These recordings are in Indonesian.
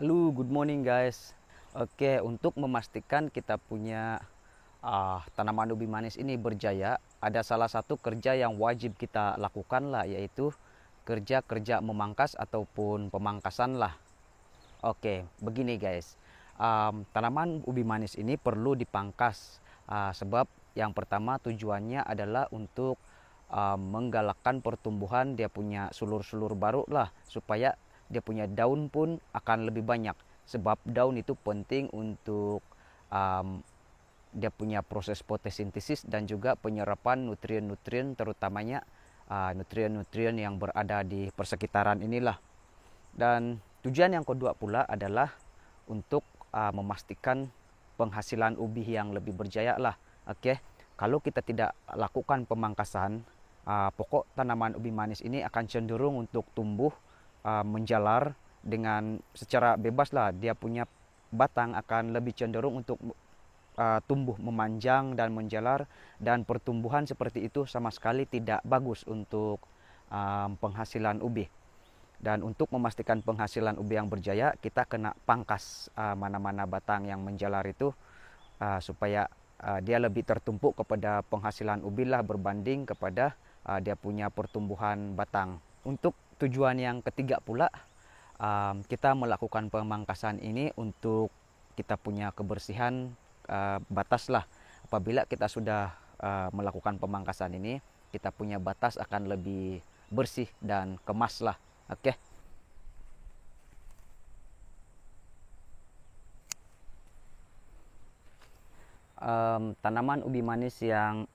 Halo, good morning guys. Oke, untuk memastikan kita punya tanaman ubi manis ini berjaya, ada salah satu kerja yang wajib kita lakukan lah, yaitu kerja memangkas ataupun pemangkasan lah. Oke, begini guys. Tanaman ubi manis ini perlu dipangkas sebab yang pertama tujuannya adalah untuk menggalakkan pertumbuhan dia punya sulur-sulur baru lah, supaya dia punya daun pun akan lebih banyak, sebab daun itu penting untuk dia punya proses fotosintesis dan juga penyerapan nutrien-nutrien, terutamanya nutrien-nutrien yang berada di persekitaran inilah. Dan tujuan yang kedua pula adalah untuk memastikan penghasilan ubi yang lebih berjaya lah. Oke, kalau kita tidak lakukan pemangkasan, pokok tanaman ubi manis ini akan cenderung untuk tumbuh menjalar dengan secara bebas lah. Dia punya batang akan lebih cenderung untuk tumbuh memanjang dan menjalar, dan pertumbuhan seperti itu sama sekali tidak bagus untuk penghasilan ubi. Dan untuk memastikan penghasilan ubi yang berjaya, kita kena pangkas mana-mana batang yang menjalar itu supaya dia lebih tertumpuk kepada penghasilan ubi lah, berbanding kepada dia punya pertumbuhan batang. Untuk tujuan yang ketiga pula, kita melakukan pemangkasan ini untuk kita punya kebersihan batas lah. Apabila kita sudah melakukan pemangkasan ini, kita punya batas akan lebih bersih dan kemas lah. Oke. Tanaman ubi manis yang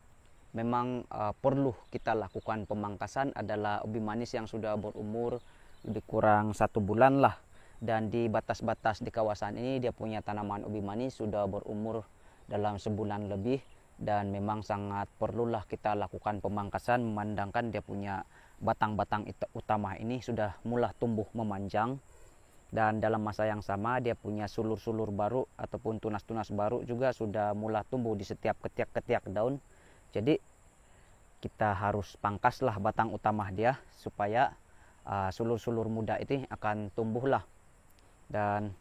memang perlu kita lakukan pemangkasan adalah ubi manis yang sudah berumur lebih kurang 1 bulan lah. Dan di batas-batas di kawasan ini dia punya tanaman ubi manis sudah berumur dalam sebulan lebih, dan memang sangat perlulah kita lakukan pemangkasan, memandangkan dia punya batang-batang utama ini sudah mulai tumbuh memanjang, dan dalam masa yang sama dia punya sulur-sulur baru ataupun tunas-tunas baru juga sudah mulai tumbuh di setiap ketiak-ketiak daun. Jadi kita harus pangkaslah batang utama dia supaya sulur-sulur muda ini akan tumbuhlah. Dan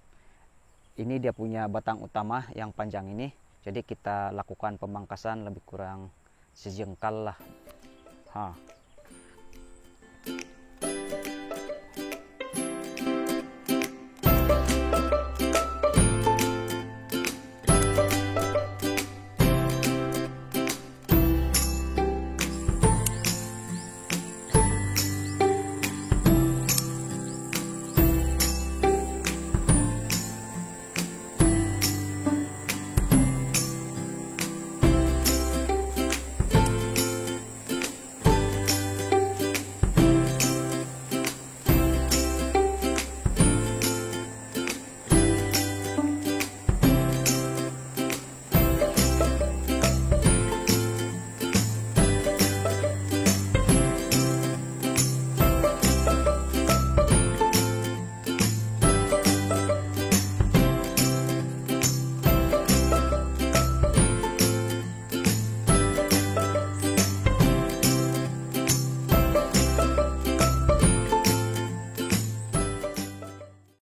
ini dia punya batang utama yang panjang ini, jadi kita lakukan pemangkasan lebih kurang sejengkal lah.